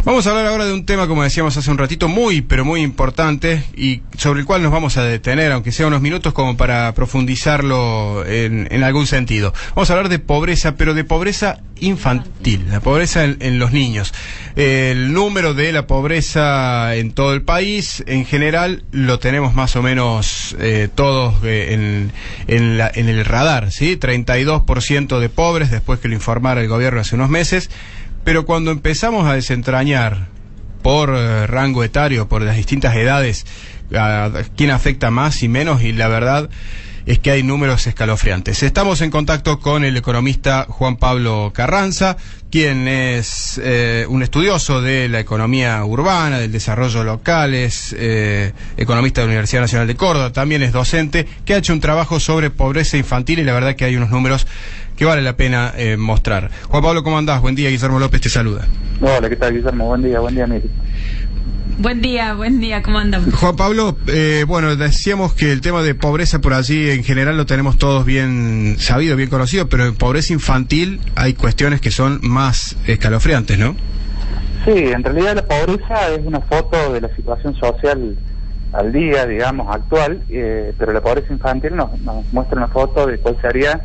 Vamos a hablar ahora de un tema, como decíamos hace un ratito, muy, pero muy importante y sobre el cual nos vamos a detener, aunque sea unos minutos, como para profundizarlo en algún sentido. Vamos a hablar de pobreza, pero de pobreza infantil, la pobreza en los niños. El número de la pobreza en todo el país, en general, lo tenemos más o menos todos en el radar, ¿sí? 32% de pobres, después que lo informara el gobierno hace unos meses. Pero cuando empezamos a desentrañar por rango etario, por las distintas edades, a quién afecta más y menos, y la verdad es que hay números escalofriantes. Estamos en contacto con el economista Juan Pablo Carranza, quien es un estudioso de la economía urbana, del desarrollo local, es economista de la Universidad Nacional de Córdoba, también es docente, que ha hecho un trabajo sobre pobreza infantil y la verdad que hay unos números que vale la pena mostrar. Juan Pablo, ¿cómo andás? Buen día, Guillermo López te saluda. Hola, ¿qué tal, Guillermo? Buen día, Miri. Buen día, ¿cómo andamos? Juan Pablo, bueno, decíamos que el tema de pobreza por allí en general lo tenemos todos bien sabido, bien conocido, pero en pobreza infantil hay cuestiones que son más escalofriantes, ¿no? Sí, en realidad la pobreza es una foto de la situación social al día, digamos, actual, pero la pobreza infantil nos muestra una foto de cuál sería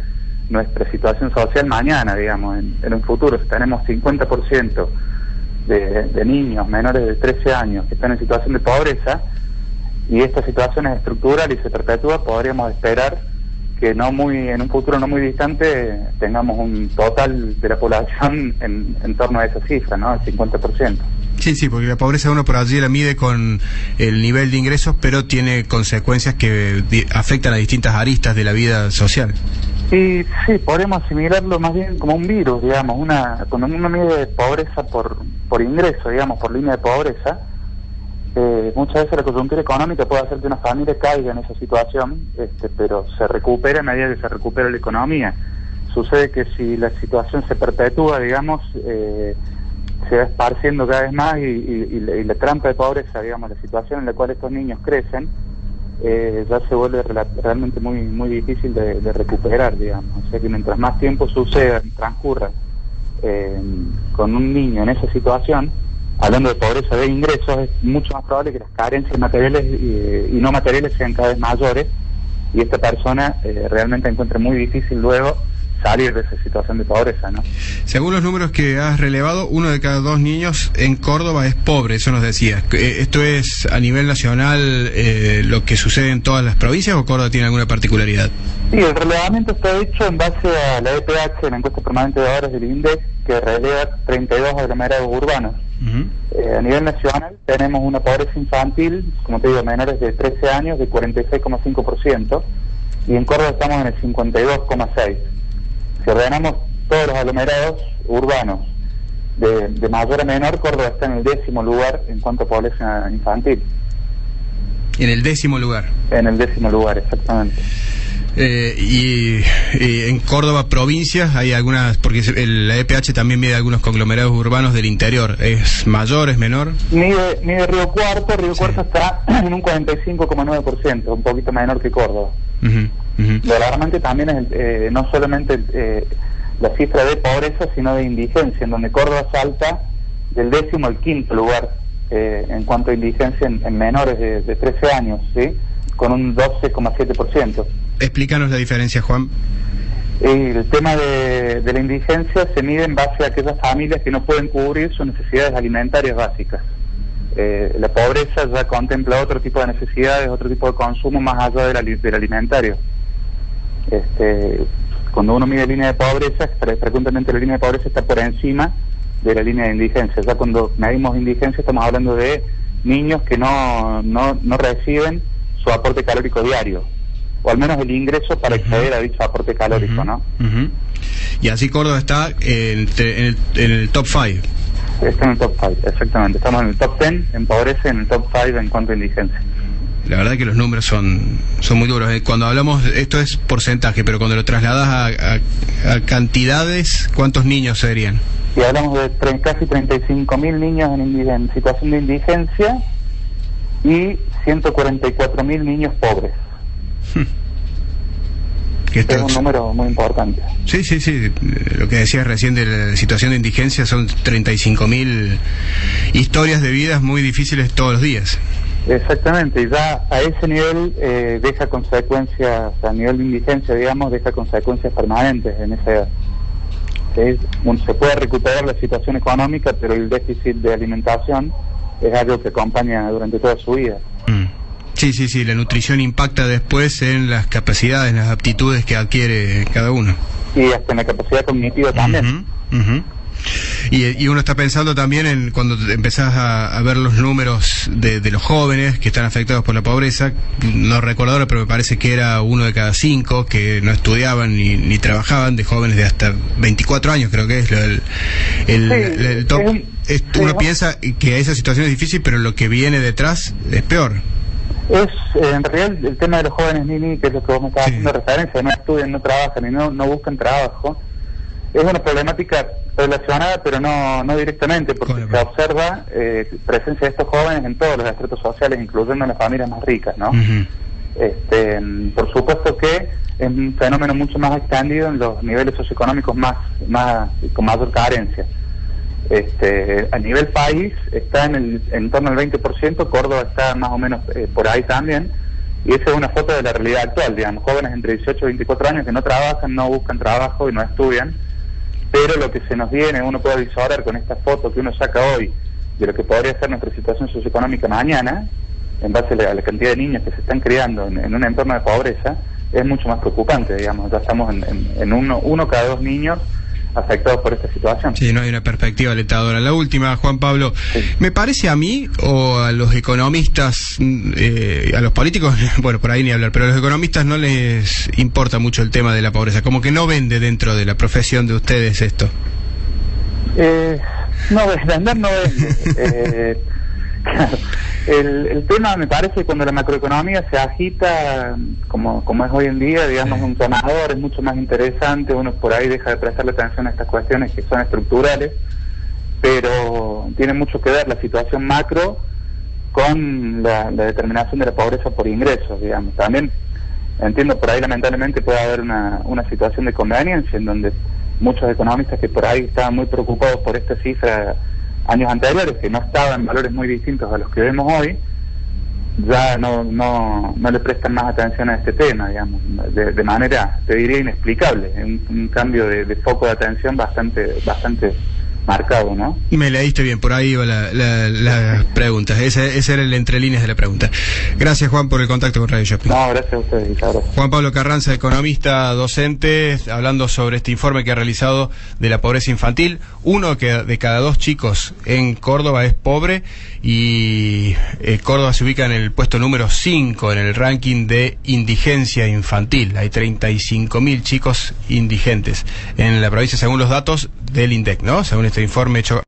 nuestra situación social mañana, digamos, en un futuro. Si tenemos 50% de niños menores de 13 años que están en situación de pobreza y esta situación es estructural y se perpetúa, podríamos esperar que en un futuro no muy distante tengamos un total de la población en torno a esa cifra, ¿no? El 50%. Sí, porque la pobreza uno por allí la mide con el nivel de ingresos, pero tiene consecuencias que afectan a distintas aristas de la vida social. Y sí, podemos asimilarlo más bien como un virus, digamos, cuando uno mide pobreza por ingreso, digamos, por línea de pobreza, muchas veces la coyuntura económica puede hacer que una familia caiga en esa situación, pero se recupera a medida que se recupera la economía. Sucede que si la situación se perpetúa, digamos, se va esparciendo cada vez más y la trampa de pobreza, digamos, la situación en la cual estos niños crecen, ya se vuelve realmente muy muy difícil de recuperar, digamos. O sea que mientras más tiempo transcurra con un niño en esa situación, hablando de pobreza de ingresos, es mucho más probable que las carencias materiales y no materiales sean cada vez mayores y esta persona realmente encuentre muy difícil luego salir de esa situación de pobreza, ¿no? Según los números que has relevado, 1 de cada 2 niños en Córdoba es pobre, eso nos decías. ¿Esto es a nivel nacional lo que sucede en todas las provincias o Córdoba tiene alguna particularidad? Sí, el relevamiento está hecho en base a la EPH, la encuesta permanente de hogares del INDEC, que releva 32 aglomerados urbanos. A nivel nacional tenemos una pobreza infantil, como te digo, menores de 13 años, de 46,5%, y en Córdoba estamos en el 52,6%. Si ordenamos todos los aglomerados urbanos de mayor a menor, Córdoba está en el 10º lugar en cuanto a pobreza infantil. En el 10º lugar. En el 10º lugar, exactamente. Y en Córdoba, provincias, hay algunas, porque la EPH también mide algunos conglomerados urbanos del interior. ¿Es mayor, es menor? Mide Río Cuarto. Cuarto está en un 45,9%, un poquito menor que Córdoba. Lo alarmante también es no solamente la cifra de pobreza, sino de indigencia, en donde Córdoba salta del 10º al 5º lugar en cuanto a indigencia en menores de 13 años, ¿sí? Con un 12,7%. Explícanos la diferencia, Juan. El tema de la indigencia se mide en base a aquellas familias que no pueden cubrir sus necesidades alimentarias básicas. La pobreza ya contempla otro tipo de necesidades, otro tipo de consumo más allá del alimentario. Cuando uno mide línea de pobreza, frecuentemente la línea de pobreza está por encima de la línea de indigencia. Ya cuando medimos indigencia estamos hablando de niños que no reciben su aporte calórico diario, o al menos el ingreso para acceder a dicho aporte calórico, ¿no? Y así Córdoba está en el top 5. Está en el top 5, exactamente. Estamos en el top 10 en pobreza y en el top 5 en cuanto a indigencia. La verdad que los números son muy duros. Cuando hablamos, esto es porcentaje, pero cuando lo trasladas a cantidades, ¿cuántos niños serían? Y hablamos de casi 35.000 niños en situación de indigencia y 144.000 niños pobres. Es un número muy importante. Sí, sí, sí. Lo que decías recién de la situación de indigencia son 35.000 historias de vidas muy difíciles todos los días. Exactamente, y ya a ese nivel deja consecuencias, a nivel de indigencia, digamos, deja consecuencias permanentes en esa edad. Se puede recuperar la situación económica, pero el déficit de alimentación es algo que acompaña durante toda su vida. Sí, sí, sí, la nutrición impacta después en las capacidades, en las aptitudes que adquiere cada uno. Y hasta en la capacidad cognitiva también. Y uno está pensando también en cuando empezás a ver los números de los jóvenes que están afectados por la pobreza. No recuerdo ahora, pero me parece que era 1 de cada 5 que no estudiaban ni trabajaban, de jóvenes de hasta 24 años, creo que es el top. Uno piensa que esa situación es difícil, pero lo que viene detrás es peor. En realidad el tema de los jóvenes Nini, que es lo que vos me estabas haciendo referencia, no estudian, no trabajan y no buscan trabajo, es una problemática relacionada, pero no directamente, porque se observa presencia de estos jóvenes en todos los estratos sociales, incluyendo en las familias más ricas, ¿no? Por supuesto que es un fenómeno mucho más extendido en los niveles socioeconómicos con mayor carencia. A nivel país está en torno al 20%, Córdoba está más o menos por ahí también, y esa es una foto de la realidad actual, digamos, jóvenes entre 18 y 24 años que no trabajan, no buscan trabajo y no estudian, pero lo que se nos viene, uno puede visualizar con esta foto que uno saca hoy de lo que podría ser nuestra situación socioeconómica mañana, en base a la cantidad de niños que se están criando en un entorno de pobreza, es mucho más preocupante, digamos, ya estamos en uno cada 2 niños afectados por esta situación. Sí, no hay una perspectiva alentadora. La última, Juan Pablo, me parece a mí o a los economistas, a los políticos, bueno, por ahí ni hablar, pero a los economistas no les importa mucho el tema de la pobreza, como que no vende dentro de la profesión de ustedes esto. No, vender no vende. Claro. El tema me parece que cuando la macroeconomía se agita como es hoy en día, digamos, un sonador es mucho más interesante, uno por ahí deja de prestarle atención a estas cuestiones que son estructurales, pero tiene mucho que ver la situación macro con la determinación de la pobreza por ingresos, digamos. También entiendo por ahí lamentablemente puede haber una situación de conveniencia en donde muchos economistas que por ahí estaban muy preocupados por esta cifra años anteriores, que no estaban en valores muy distintos a los que vemos hoy, ya no le prestan más atención a este tema, digamos, de manera, te diría, inexplicable, un cambio de foco de atención bastante marcado, ¿no? Me leíste bien, por ahí iba la pregunta, ese era el entre líneas de la pregunta. Gracias, Juan, por el contacto con Radio Shopping. No, gracias a ustedes, gracias. Juan Pablo Carranza, economista, docente, hablando sobre este informe que ha realizado de la pobreza infantil. 1 de cada 2 chicos en Córdoba es pobre y Córdoba se ubica en el puesto número 5 en el ranking de indigencia infantil. Hay 35.000 chicos indigentes en la provincia según los datos del INDEC, ¿no? Según este informe hecho